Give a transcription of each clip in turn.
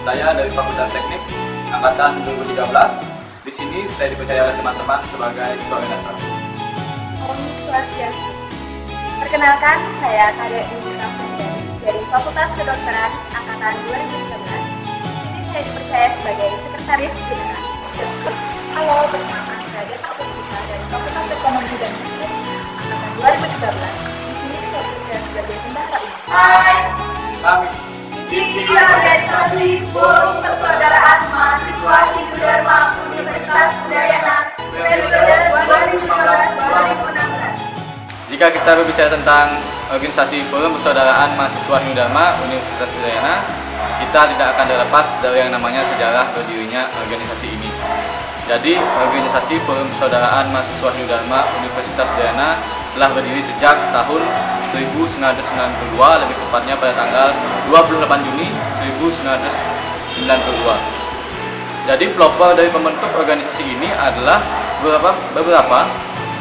Saya dari Fakultas Teknik Angkatan 2013. Di sini saya dipercaya oleh teman-teman sebagai ketua organisasi. Om Swastiastu. Perkenalkan, saya Karya Indra dari Fakultas Kedokteran Angkatan 2013. Di sini saya dipercaya sebagai Sekretaris Jenderal. Halo, perkenalkan saya Desa Puspita dari Fakultas Ekonomi dan Bisnis Angkatan 2013. Di sini saya dipercaya sebagai Bendahara Umum. Hai, kami Divisi Organisasi Forum Persaudaraan Mahasiswa Hindu Dharma Universitas Udayana periode 2015-2016. Jika kita berbicara tentang organisasi Forum Persaudaraan Mahasiswa Hindu Dharma Universitas Udayana, kita tidak akan terlepas dari yang namanya sejarah berdirinya organisasi ini. Jadi, organisasi Forum Persaudaraan Mahasiswa Hindu Dharma Universitas Udayana telah berdiri sejak tahun 1992, lebih tepatnya pada tanggal 28 Juni 1992. Jadi pelopor dari pembentuk organisasi ini adalah beberapa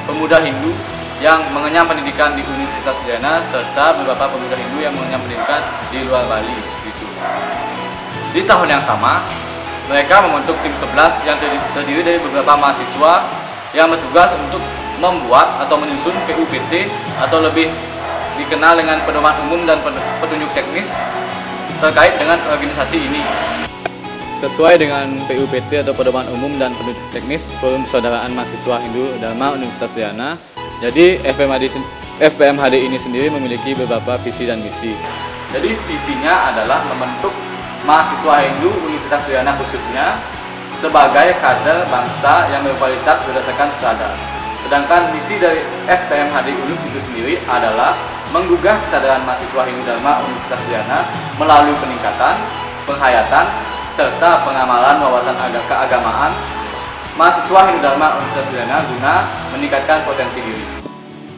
pemuda Hindu yang mengenyam pendidikan di Universitas Udayana serta beberapa pemuda Hindu yang mengenyam pendidikan di luar Bali. Gitu. Di tahun yang sama, mereka membentuk tim 11 yang terdiri dari beberapa mahasiswa yang bertugas untuk membuat atau menyusun PUPT atau lebih dikenal dengan pedoman umum dan petunjuk teknis terkait dengan organisasi ini. Sesuai dengan PUPT atau pedoman umum dan petunjuk teknis Forum Persaudaraan Mahasiswa Hindu Dharma Universitas Udayana, jadi FPMHD ini sendiri memiliki beberapa visi dan misi. Jadi visinya adalah membentuk mahasiswa Hindu Universitas Udayana khususnya sebagai kader bangsa yang berkualitas berdasarkan kesadaran. Sedangkan misi dari FPMHD UNUD itu sendiri adalah menggugah kesadaran mahasiswa Hindu Dharma Universitas Udayana melalui peningkatan, penghayatan, serta pengamalan wawasan keagamaan mahasiswa Hindu Dharma Universitas Udayana guna meningkatkan potensi diri.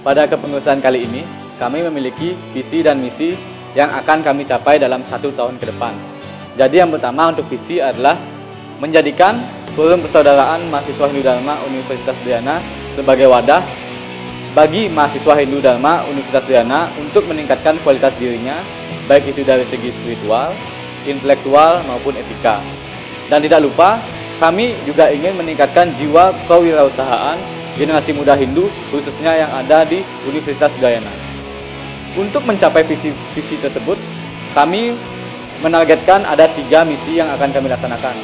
Pada kepengurusan kali ini, kami memiliki visi dan misi yang akan kami capai dalam 1 tahun ke depan. Jadi yang pertama untuk visi adalah menjadikan Forum Persaudaraan Mahasiswa Hindu Dharma Universitas Udayana sebagai wadah bagi mahasiswa Hindu Dharma Universitas Udayana untuk meningkatkan kualitas dirinya, baik itu dari segi spiritual, intelektual maupun etika. Dan tidak lupa, kami juga ingin meningkatkan jiwa kewirausahaan generasi muda Hindu khususnya yang ada di Universitas Udayana. Untuk mencapai visi tersebut, kami menargetkan ada 3 misi yang akan kami laksanakan.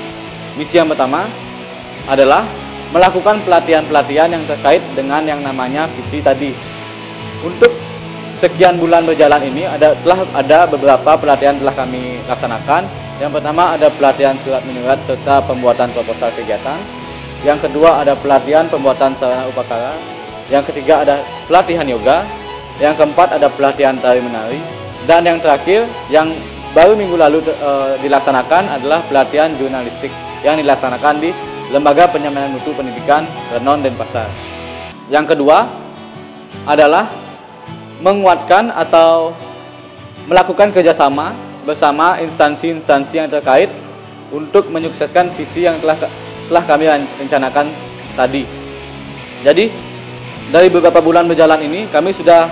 Misi yang pertama adalah melakukan pelatihan-pelatihan yang terkait dengan yang namanya visi tadi. Untuk sekian bulan berjalan ini telah ada beberapa pelatihan telah kami laksanakan. Yang pertama ada pelatihan surat menyurat serta pembuatan proposal kegiatan. Yang kedua ada pelatihan pembuatan sarana upakara. Yang ketiga ada pelatihan yoga. Yang keempat ada pelatihan tari menari. Dan yang terakhir yang baru minggu lalu dilaksanakan adalah pelatihan jurnalistik yang dilaksanakan di Lembaga Penyamanan Mutu Pendidikan Renon Denpasar. Yang kedua adalah menguatkan atau melakukan kerjasama bersama instansi-instansi yang terkait untuk menyukseskan visi yang telah kami rencanakan tadi. Jadi dari beberapa bulan berjalan ini kami sudah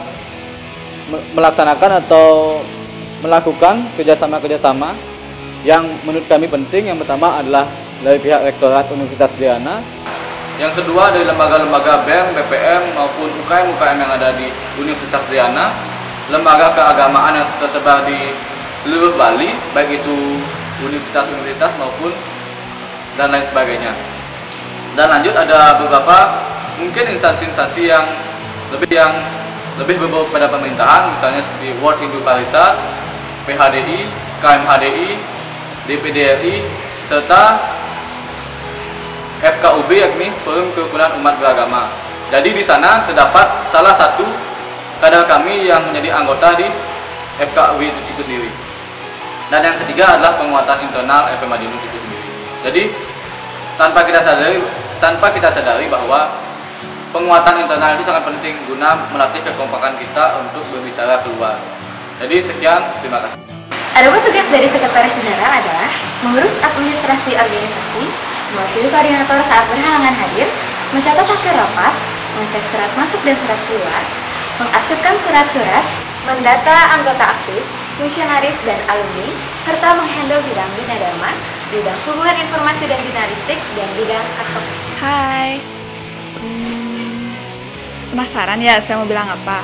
melaksanakan atau melakukan kerjasama-kerjasama yang menurut kami penting. Yang pertama adalah dari pihak Rektorat Universitas Udayana. Yang kedua dari lembaga-lembaga BEM, BPM maupun UKM-UKM yang ada di Universitas Udayana, lembaga keagamaan yang tersebar di seluruh Bali, baik itu universitas-universitas maupun dan lain sebagainya. Dan lanjut ada beberapa mungkin instansi-instansi yang lebih berbau pada pemerintahan, misalnya seperti World Hindu Parisa, PHDI, KMHDI, DPDRI, serta FKUB yakni Forum Kerukunan Umat Beragama. Jadi di sana terdapat salah satu kader kami yang menjadi anggota di FKUB itu sendiri. Dan yang ketiga adalah penguatan internal FPMHD itu sendiri. Jadi tanpa kita sadari bahwa penguatan internal itu sangat penting guna melatih kekompakan kita untuk berbicara keluar. Jadi sekian, terima kasih. Adapun tugas dari Sekretaris Jenderal adalah mengurus administrasi organisasi, mewakili koordinator saat berhalangan hadir, mencatat hasil rapat, mengecek surat masuk dan surat keluar, mengarsipkan surat-surat, mendata anggota aktif, fungsionaris dan alumni, serta menghandle bidang Bina Dharma, bidang hubungan informasi dan jurnalistik, dan bidang advokasi. Hai, penasaran ya saya mau bilang apa?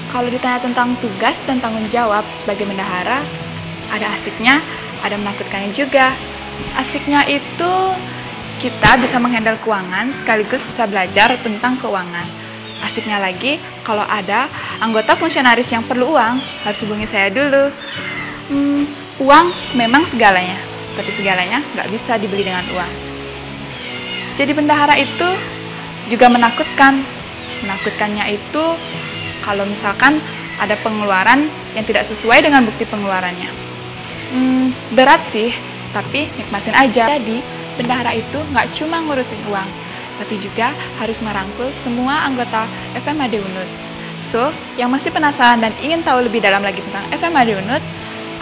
Kalau ditanya tentang tugas dan tanggung jawab sebagai bendahara, ada asiknya, ada menakutkannya juga. Asiknya itu kita bisa menghandle keuangan sekaligus bisa belajar tentang keuangan. Asiknya lagi, kalau ada anggota fungsionaris yang perlu uang, harus hubungi saya dulu. Uang memang segalanya, tapi segalanya nggak bisa dibeli dengan uang. Jadi bendahara itu juga menakutkan. Menakutkannya itu kalau misalkan ada pengeluaran yang tidak sesuai dengan bukti pengeluarannya. Berat sih, tapi nikmatin aja. Jadi bendahara itu nggak cuma ngurusin uang, tapi juga harus merangkul semua anggota FMAD Unut. So, yang masih penasaran dan ingin tahu lebih dalam lagi tentang FMAD Unut,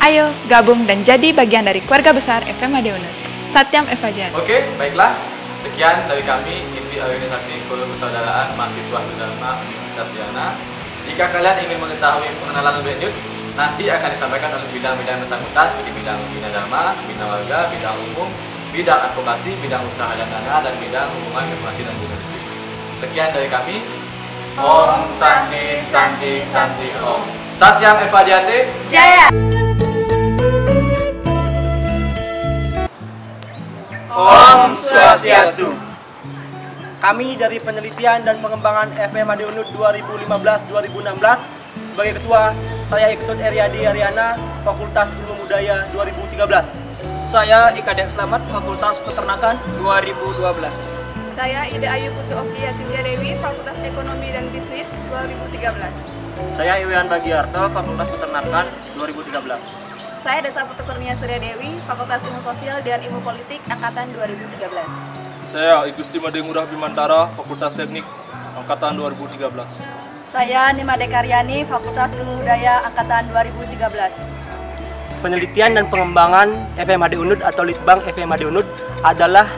ayo gabung dan jadi bagian dari keluarga besar FMAD Unut. Satyam Eva Jayati. Oke, baiklah. Sekian dari kami, inti organisasi Forum Persaudaraan Mahasiswa Dharma Universitas Udayana. Jika kalian ingin mengetahui pengenalan lebih lanjut, nanti akan disampaikan oleh bidang-bidang bersangkutan seperti bidang Bina Dharma, Bina Warga, bidang umum, bidang advokasi, bidang usaha dan dana, dan bidang hubungan informasi dan jurnalistik. Sekian dari kami. Om Santi Santi Santi Om. Satyam Eva Jayati. Jaya! Om Swastiastu. Kami dari Penelitian dan Pengembangan FMAD Unut 2015-2016, sebagai ketua, saya Iketut Eryadi Aryana, Fakultas Ilmu Budaya 2013. Saya Ikadek Slamet, Fakultas Peternakan 2012. Saya Ida Ayu Putu Oktia Cynthia Dewi, Fakultas Ekonomi dan Bisnis 2013. Saya Iwan Bagiarto, Fakultas Peternakan 2013. Saya Desa Putu Kurnia Surya Dewi, Fakultas Ilmu Sosial dan Ilmu Politik, Angkatan 2013. Saya Igusti Made Ngurah Bimantara, Fakultas Teknik, Angkatan 2013. Saya Nimade Karyani, Fakultas Ilmu Budaya, Angkatan 2013. Penelitian dan Pengembangan FMAD Unut atau Litbang FMAD Unut adalah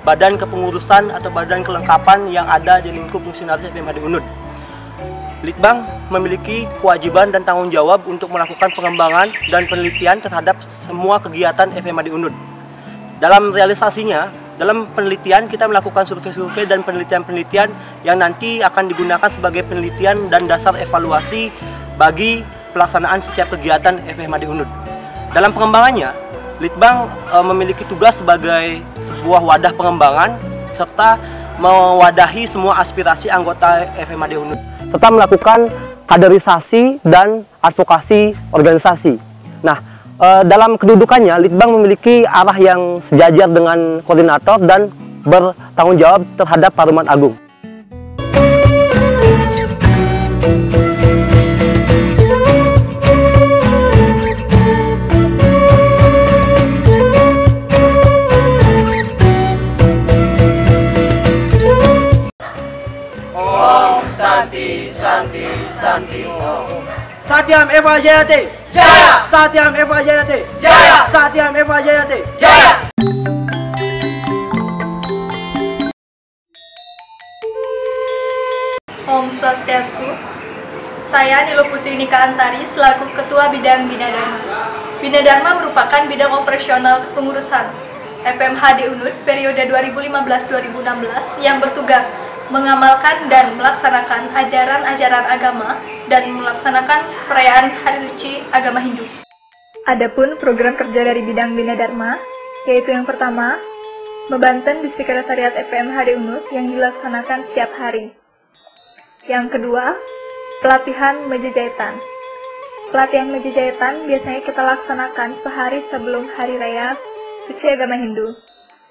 badan kepengurusan atau badan kelengkapan yang ada di lingkup fungsionaris FMAD Unut. Litbang memiliki kewajiban dan tanggung jawab untuk melakukan pengembangan dan penelitian terhadap semua kegiatan FMAD Unut. Dalam realisasinya, dalam penelitian kita melakukan survei-survei dan penelitian-penelitian yang nanti akan digunakan sebagai penelitian dan dasar evaluasi bagi pelaksanaan setiap kegiatan FMAD Unut. Dalam pengembangannya, Litbang memiliki tugas sebagai sebuah wadah pengembangan serta mewadahi semua aspirasi anggota FMAD Unut, serta melakukan kaderisasi dan advokasi organisasi. Nah, dalam kedudukannya, Litbang memiliki arah yang sejajar dengan koordinator dan bertanggung jawab terhadap Paruman Agung. Om Santi Santi Santi Om. Satyam Eva Jayati. Jaya! Satyam Eva Jayati. Jaya! Satyam Eva Jayati. Jaya! Om Swastiastu. Saya Niluputi Nika Antari selaku Ketua Bidang Bina Dharma. Bina Dharma merupakan bidang operasional kepengurusan FMHD Unut periode 2015-2016 yang bertugas mengamalkan dan melaksanakan ajaran-ajaran agama dan melaksanakan perayaan Hari Suci Agama Hindu. Adapun program kerja dari bidang Bina Dharma, yaitu yang pertama, membanten di Sekretariat FMHD Unut yang dilaksanakan setiap hari. Yang kedua, pelatihan meja jahitan. Pelatihan meja jahitan biasanya kita laksanakan sehari sebelum Hari Raya Suci Agama Hindu,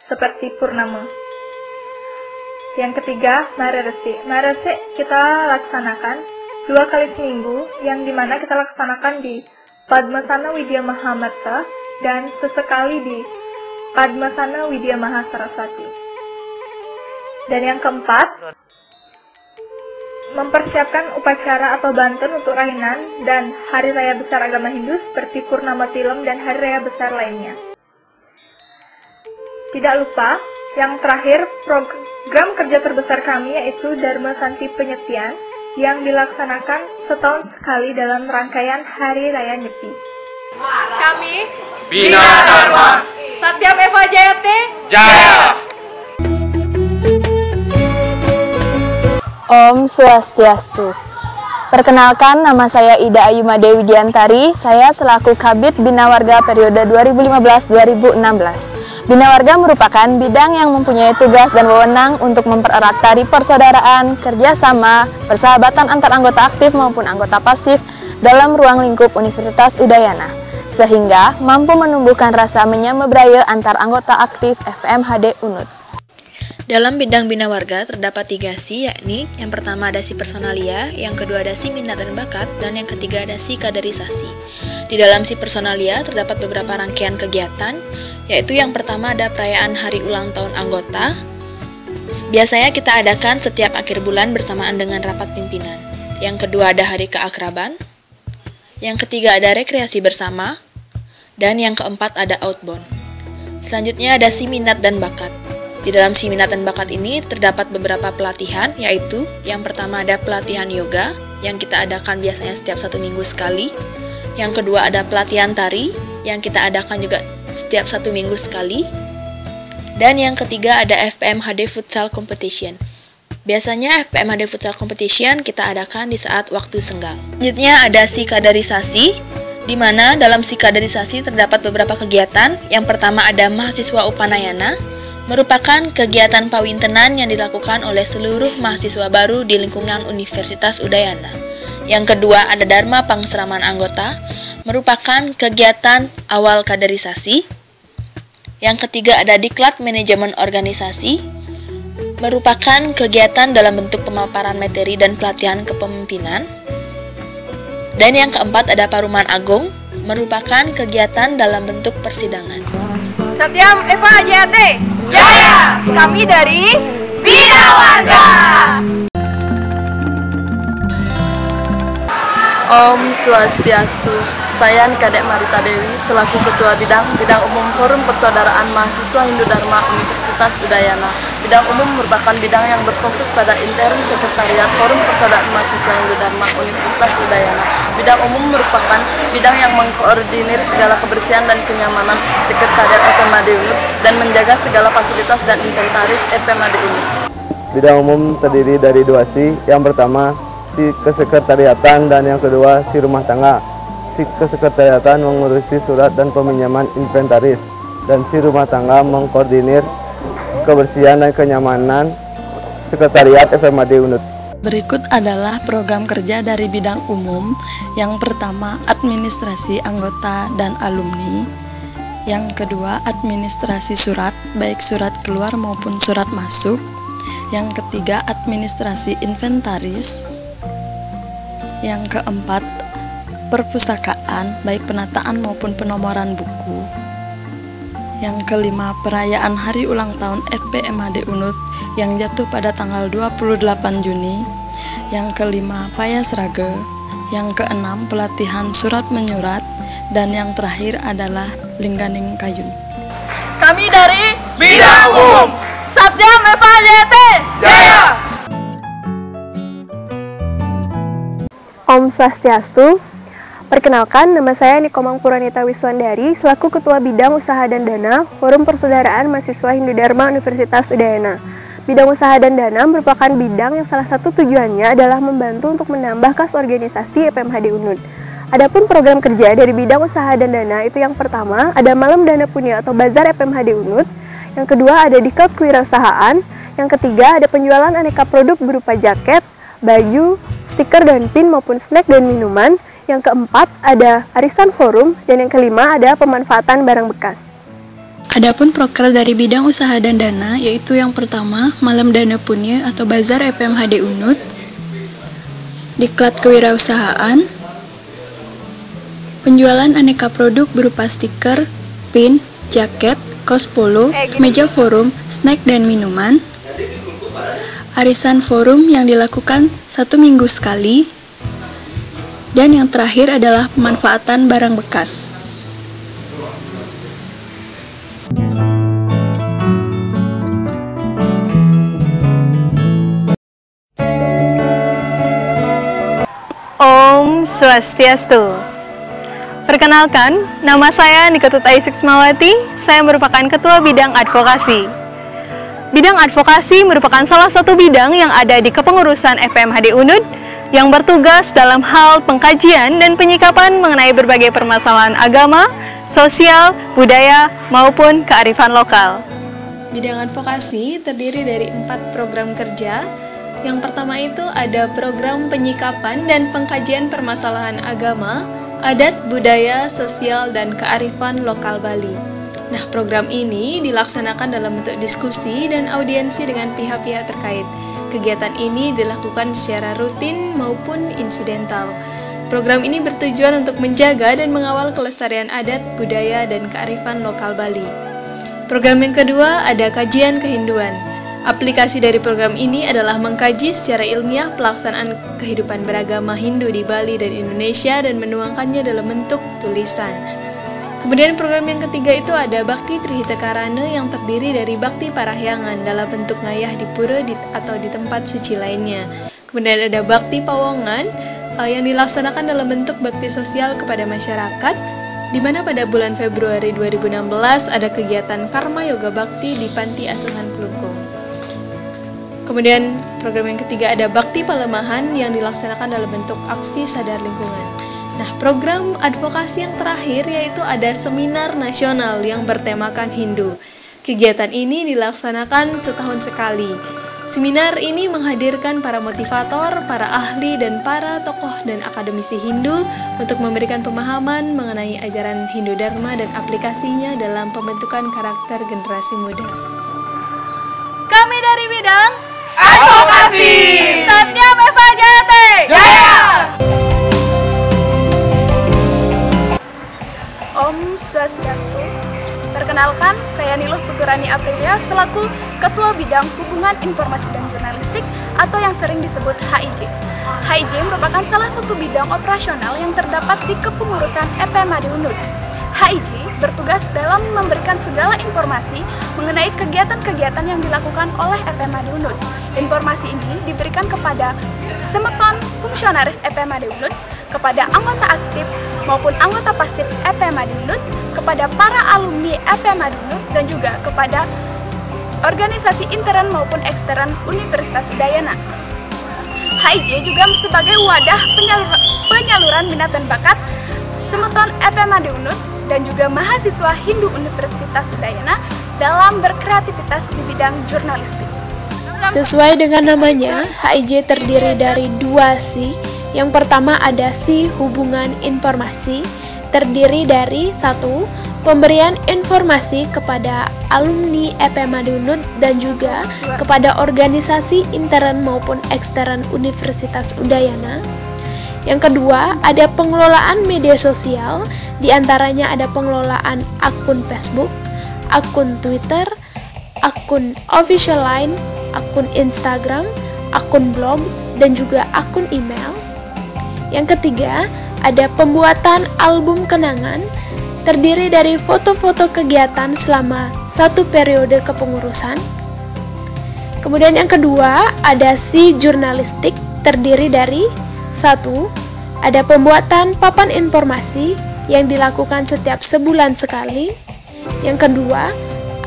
seperti Purnama. Yang ketiga, Mareresi. Mareresi kita laksanakan 2 kali seminggu, yang dimana kita laksanakan di Padmasana Widya Mahamerta dan sesekali di Padmasana Widya Mahasaraswati. Dan yang keempat, mempersiapkan upacara atau banten untuk rainan dan Hari Raya Besar Agama Hindu seperti Purnama Tilem dan Hari Raya Besar lainnya. Tidak lupa, yang terakhir, program kerja terbesar kami yaitu Dharma Santi Penyetian, yang dilaksanakan setahun sekali dalam rangkaian Hari Raya Nyepi. Kami Bina Dharma Satyam Eva Jayate Jaya. Om Swastiastu. Perkenalkan, nama saya Ida Ayuma Dewi Diantari. Saya selaku Kabid Bina Warga periode 2015-2016. Bina Warga merupakan bidang yang mempunyai tugas dan wewenang untuk mempererat tali persaudaraan, kerjasama, persahabatan antar anggota aktif maupun anggota pasif dalam ruang lingkup Universitas Udayana, sehingga mampu menumbuhkan rasa menyamebraya antar anggota aktif FMHD UNUD. Dalam bidang bina warga terdapat 3 si, yakni yang pertama ada si personalia, yang kedua ada si minat dan bakat, dan yang ketiga ada si kaderisasi. Di dalam si personalia terdapat beberapa rangkaian kegiatan, yaitu yang pertama ada perayaan hari ulang tahun anggota. Biasanya kita adakan setiap akhir bulan bersamaan dengan rapat pimpinan. Yang kedua ada hari keakraban, yang ketiga ada rekreasi bersama, dan yang keempat ada outbound. Selanjutnya ada si minat dan bakat. Di dalam si minat dan bakat ini terdapat beberapa pelatihan, yaitu yang pertama ada pelatihan yoga yang kita adakan biasanya setiap 1 minggu sekali. Yang kedua ada pelatihan tari yang kita adakan juga setiap 1 minggu sekali. Dan yang ketiga ada FPMHD Futsal Competition. Biasanya FPMHD Futsal Competition kita adakan di saat waktu senggang. Selanjutnya ada si kaderisasi, di mana dalam si kaderisasi terdapat beberapa kegiatan. Yang pertama ada mahasiswa Upanayana, merupakan kegiatan pawintenan yang dilakukan oleh seluruh mahasiswa baru di lingkungan Universitas Udayana. Yang kedua ada Dharma Pangseraman Anggota, merupakan kegiatan awal kaderisasi. Yang ketiga ada Diklat Manajemen Organisasi, merupakan kegiatan dalam bentuk pemaparan materi dan pelatihan kepemimpinan. Dan yang keempat ada Paruman Agung, merupakan kegiatan dalam bentuk persidangan. Satyam Eva Jayate Jaya. Kami dari Bina Warga. Om Swastiastu. Saya Kadek Marita Dewi selaku Ketua Bidang Umum Forum Persaudaraan Mahasiswa Hindu Dharma Universitas Udayana. Bidang umum merupakan bidang yang berfokus pada intern sekretariat Forum Persaudaraan Mahasiswa Hindu Dharma Universitas Udayana. Bidang umum merupakan bidang yang mengkoordinir segala kebersihan dan kenyamanan sekretariat FMHD UNUD dan menjaga segala fasilitas dan inventaris FMHD UNUD. Bidang umum terdiri dari 2 si, yang pertama si kesekretariatan dan yang kedua si rumah tangga. Si kesekretariatan mengurusi surat dan peminjaman inventaris, dan si rumah tangga mengkoordinir kebersihan dan kenyamanan sekretariat FMHD UNUD. Berikut adalah program kerja dari bidang umum. Yang pertama, administrasi anggota dan alumni. Yang kedua, administrasi surat, baik surat keluar maupun surat masuk. Yang ketiga, administrasi inventaris. Yang keempat, perpustakaan, baik penataan maupun penomoran buku. Yang kelima, perayaan hari ulang tahun FPMHD UNUD yang jatuh pada tanggal 28 Juni. Yang kelima, payas raga. Yang keenam, pelatihan surat menyurat. Dan yang terakhir adalah lingganing kayun. Kami dari Bidang Umum Satyam Eva Jayate Jaya. Om Swastiastu. Perkenalkan, nama saya Nikomang Puranita Wiswandari selaku Ketua Bidang Usaha dan Dana Forum Persaudaraan Mahasiswa Hindu Dharma Universitas Udayana. Bidang usaha dan dana merupakan bidang yang salah satu tujuannya adalah membantu untuk menambah kas organisasi FMHD UNUD. Adapun program kerja dari bidang usaha dan dana itu yang pertama ada Malam Dana Punya atau Bazar FMHD UNUD, yang kedua ada Diklat Kewirausahaan, yang ketiga ada penjualan aneka produk berupa jaket, baju, stiker dan pin maupun snack dan minuman, yang keempat ada arisan forum, dan yang kelima ada pemanfaatan barang bekas. Adapun proker dari bidang usaha dan dana yaitu yang pertama Malam Dana Punya atau Bazar FMHD UNUD, Diklat Kewirausahaan, penjualan aneka produk berupa stiker, pin, jaket, kaos polo, meja forum, snack dan minuman, arisan forum yang dilakukan 1 minggu sekali, dan yang terakhir adalah pemanfaatan barang bekas. Swastiastu. Perkenalkan, nama saya Niketutai Suksmawati, saya merupakan Ketua Bidang Advokasi. Bidang advokasi merupakan salah satu bidang yang ada di kepengurusan FPMHD UNUD yang bertugas dalam hal pengkajian dan penyikapan mengenai berbagai permasalahan agama, sosial, budaya, maupun kearifan lokal. Bidang advokasi terdiri dari 4 program kerja. Yang pertama itu ada program penyikapan dan pengkajian permasalahan agama, adat, budaya, sosial, dan kearifan lokal Bali. Nah, program ini dilaksanakan dalam bentuk diskusi dan audiensi dengan pihak-pihak terkait. Kegiatan ini dilakukan secara rutin maupun insidental. Program ini bertujuan untuk menjaga dan mengawal kelestarian adat, budaya, dan kearifan lokal Bali. Program yang kedua ada kajian kehinduan. Aplikasi dari program ini adalah mengkaji secara ilmiah pelaksanaan kehidupan beragama Hindu di Bali dan Indonesia dan menuangkannya dalam bentuk tulisan. Kemudian program yang ketiga itu ada Bakti Trihita Karana yang terdiri dari Bakti Parahyangan dalam bentuk ngayah di pura atau di tempat suci lainnya. Kemudian ada Bakti Pawongan yang dilaksanakan dalam bentuk bakti sosial kepada masyarakat, di mana pada bulan Februari 2016 ada kegiatan Karma Yoga Bakti di Panti Asuhan Klungkung. Kemudian program yang ketiga ada Bakti Palemahan yang dilaksanakan dalam bentuk aksi sadar lingkungan. Nah, program advokasi yang terakhir yaitu ada Seminar Nasional yang bertemakan Hindu. Kegiatan ini dilaksanakan setahun sekali. Seminar ini menghadirkan para motivator, para ahli, dan para tokoh dan akademisi Hindu untuk memberikan pemahaman mengenai ajaran Hindu Dharma dan aplikasinya dalam pembentukan karakter generasi muda. Kami dari bidang advokasi Satya Meva Jayate Jaya. Om Swastiastu. Perkenalkan, saya Niluh Puturani Aprilia selaku Ketua Bidang Hubungan Informasi dan Jurnalistik atau yang sering disebut HIJ. HIJ merupakan salah satu bidang operasional yang terdapat di kepengurusan FPMHD UNUD. HIJ bertugas dalam memberikan segala informasi mengenai kegiatan-kegiatan yang dilakukan oleh FPMHD UNUD. Informasi ini diberikan kepada semeton fungsionaris FPMHD UNUD, kepada anggota aktif maupun anggota pasif FPMHD UNUD, kepada para alumni FPMHD UNUD, dan juga kepada organisasi intern maupun ekstern Universitas Udayana. HIJ juga sebagai wadah penyaluran minat dan bakat semeton FPMHD UNUD dan juga mahasiswa Hindu Universitas Udayana dalam berkreativitas di bidang jurnalistik. Sesuai dengan namanya, HIJ terdiri dari 2 SI. Yang pertama ada SI Hubungan Informasi, terdiri dari 1. Pemberian informasi kepada alumni FPMHD UNUD dan juga kepada organisasi intern maupun ekstern Universitas Udayana. Yang kedua, ada pengelolaan media sosial, diantaranya ada pengelolaan akun Facebook, akun Twitter, akun official line, akun Instagram, akun blog, dan juga akun email. Yang ketiga, ada pembuatan album kenangan, terdiri dari foto-foto kegiatan selama 1 periode kepengurusan. Kemudian yang kedua, ada SI Jurnalistik, terdiri dari 1. Ada pembuatan papan informasi yang dilakukan setiap sebulan sekali. Yang kedua,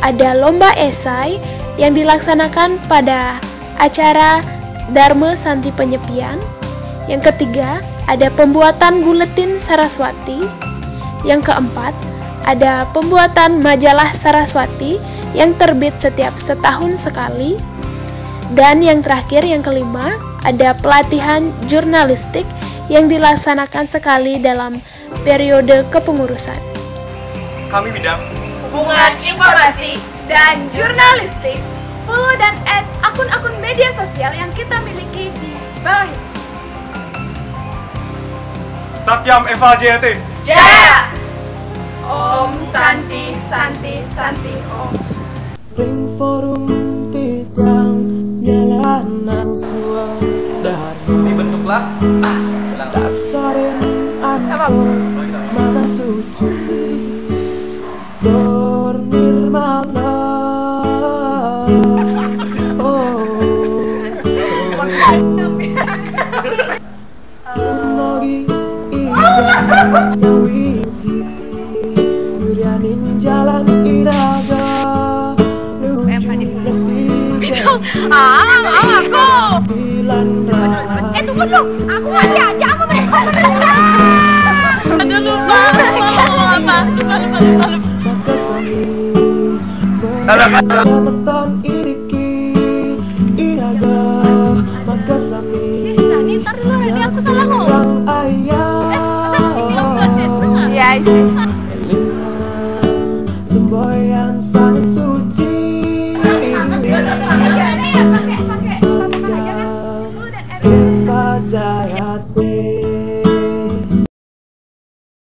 ada lomba esai yang dilaksanakan pada acara Dharma Santi Penyepian. Yang ketiga, ada pembuatan buletin Saraswati. Yang keempat, ada pembuatan majalah Saraswati yang terbit setiap setahun sekali. Dan yang terakhir, yang kelima, ada pelatihan jurnalistik yang dilaksanakan sekali dalam periode kepengurusan. Kami bidang Hubungan Informasi dan Jurnalistik. Follow dan add akun-akun media sosial yang kita miliki di bawah ini. Satyam Eva Jayate Jaya. Om Santi Santi Santi Om. Ring forum titang nyalanan suara dibentuklah dasarin anton mana suci dor nirmala. Lianin jalan iraga aku. Tunggu dulu, aku nggak diajak sama mereka. Aduh lupa apa? Beton iriki iraga maka sami. Ntar dulu, Reni, aku salah ngomong. Ayah. Isi om sosis, Iya, isi.